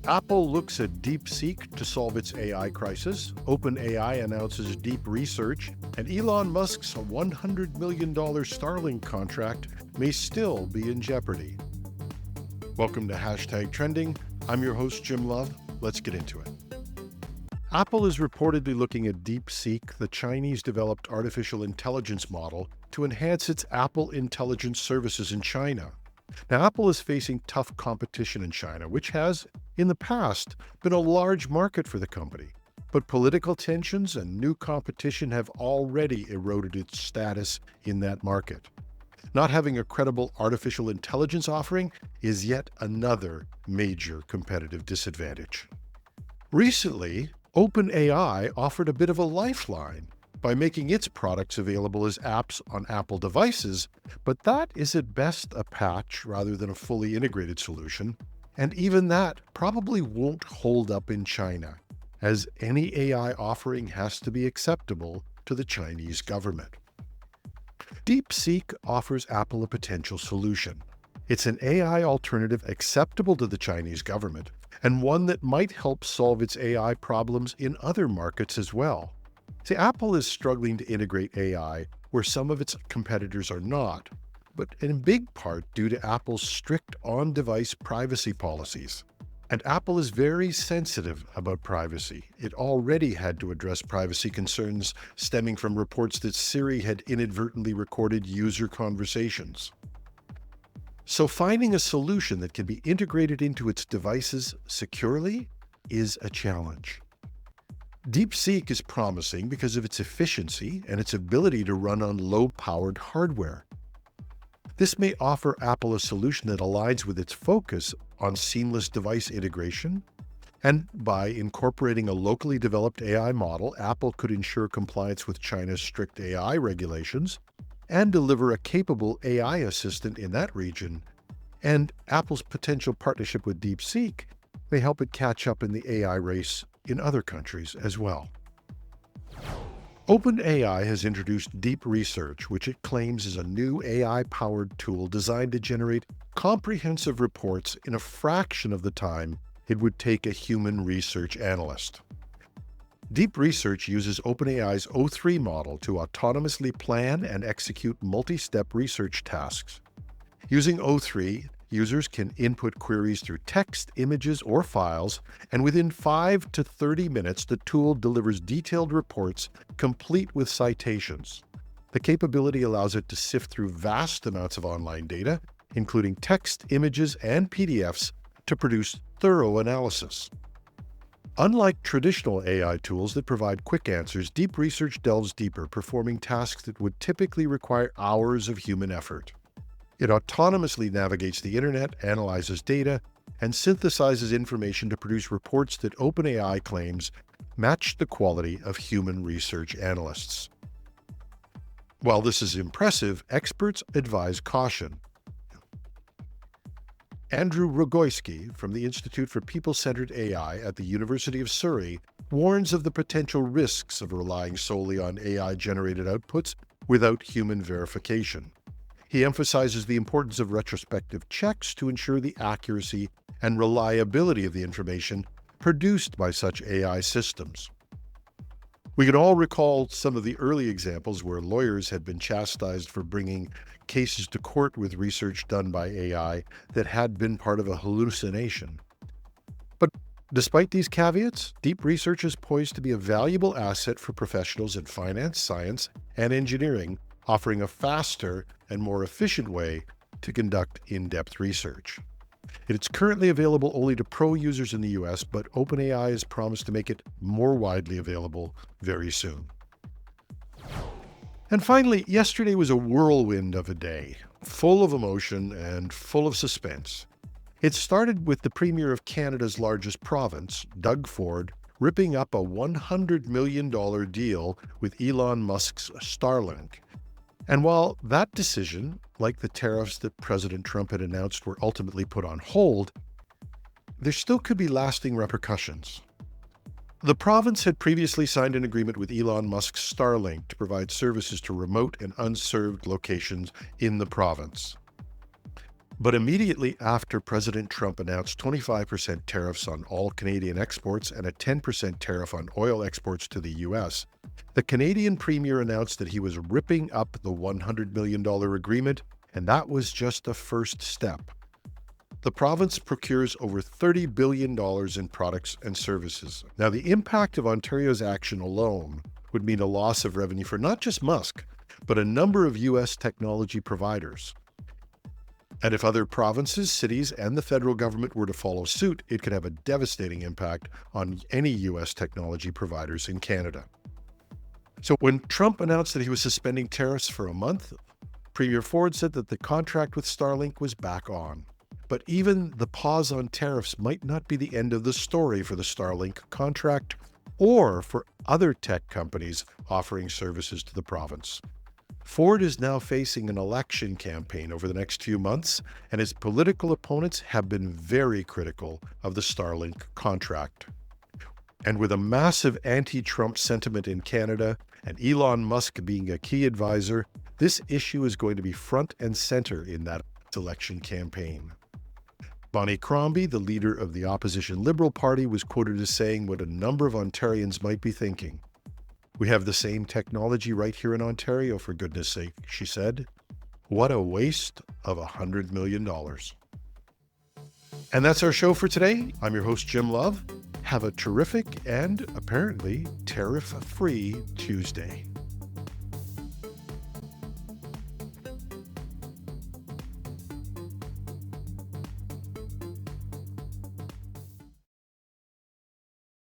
Apple looks at DeepSeek to solve its AI crisis, OpenAI announces deep research, and Elon Musk's $100 million Starlink contract may still be in jeopardy. Welcome to #Trending. I'm your host, Jim Love. Let's get into it. Apple is reportedly looking at DeepSeek, the Chinese-developed artificial intelligence model, to enhance its Apple Intelligence services in China. Now, Apple is facing tough competition in China, which has, in the past, been a large market for the company. But political tensions and new competition have already eroded its status in that market. Not having a credible artificial intelligence offering is yet another major competitive disadvantage. Recently, OpenAI offered a bit of a lifeline by making its products available as apps on Apple devices, but that is at best a patch rather than a fully integrated solution, and even that probably won't hold up in China, as any AI offering has to be acceptable to the Chinese government. DeepSeek offers Apple a potential solution. It's an AI alternative acceptable to the Chinese government, and one that might help solve its AI problems in other markets as well. See, Apple is struggling to integrate AI where some of its competitors are not, but in big part due to Apple's strict on-device privacy policies. And Apple is very sensitive about privacy. It already had to address privacy concerns stemming from reports that Siri had inadvertently recorded user conversations. So finding a solution that can be integrated into its devices securely is a challenge. DeepSeek is promising because of its efficiency and its ability to run on low-powered hardware. This may offer Apple a solution that aligns with its focus on seamless device integration, and by incorporating a locally developed AI model, Apple could ensure compliance with China's strict AI regulations and deliver a capable AI assistant in that region. And Apple's potential partnership with DeepSeek may help it catch up in the AI race in other countries as well. OpenAI has introduced deep research, which it claims is a new AI-powered tool designed to generate comprehensive reports in a fraction of the time it would take a human research analyst. Deep research uses OpenAI's O3 model to autonomously plan and execute multi-step research tasks. Using O3, users can input queries through text, images, or files, and within 5 to 30 minutes, the tool delivers detailed reports complete with citations. The capability allows it to sift through vast amounts of online data, including text, images, and PDFs, to produce thorough analysis. Unlike traditional AI tools that provide quick answers, deep research delves deeper, performing tasks that would typically require hours of human effort. It autonomously navigates the internet, analyzes data, and synthesizes information to produce reports that OpenAI claims match the quality of human research analysts. While this is impressive, experts advise caution. Andrew Rogoyski from the Institute for People-Centered AI at the University of Surrey warns of the potential risks of relying solely on AI-generated outputs without human verification. He emphasizes the importance of retrospective checks to ensure the accuracy and reliability of the information produced by such AI systems. We can all recall some of the early examples where lawyers had been chastised for bringing cases to court with research done by AI that had been part of a hallucination. But despite these caveats, deep research is poised to be a valuable asset for professionals in finance, science, and engineering, offering a faster and more efficient way to conduct in-depth research. It's currently available only to pro users in the US, but OpenAI has promised to make it more widely available very soon. And finally, yesterday was a whirlwind of a day, full of emotion and full of suspense. It started with the Premier of Canada's largest province, Doug Ford, ripping up a $100 million deal with Elon Musk's Starlink. And while that decision, like the tariffs that President Trump had announced, were ultimately put on hold, there still could be lasting repercussions. The province had previously signed an agreement with Elon Musk's Starlink to provide services to remote and unserved locations in the province. But immediately after President Trump announced 25% tariffs on all Canadian exports and a 10% tariff on oil exports to the U.S., the Canadian Premier announced that he was ripping up the $100 million agreement, and that was just the first step. The province procures over $30 billion in products and services. Now, the impact of Ontario's action alone would mean a loss of revenue for not just Musk, but a number of U.S. technology providers. And if other provinces, cities, and the federal government were to follow suit, it could have a devastating impact on any U.S. technology providers in Canada. So when Trump announced that he was suspending tariffs for a month, Premier Ford said that the contract with Starlink was back on. But even the pause on tariffs might not be the end of the story for the Starlink contract or for other tech companies offering services to the province. Ford is now facing an election campaign over the next few months, and his political opponents have been very critical of the Starlink contract. And with a massive anti-Trump sentiment in Canada and Elon Musk being a key advisor, this issue is going to be front and center in that election campaign. Bonnie Crombie, the leader of the opposition Liberal Party, was quoted as saying what a number of Ontarians might be thinking. "We have the same technology right here in Ontario, for goodness sake," she said. What a waste of $100 million. And that's our show for today. I'm your host, Jim Love. Have a terrific and apparently tariff-free Tuesday.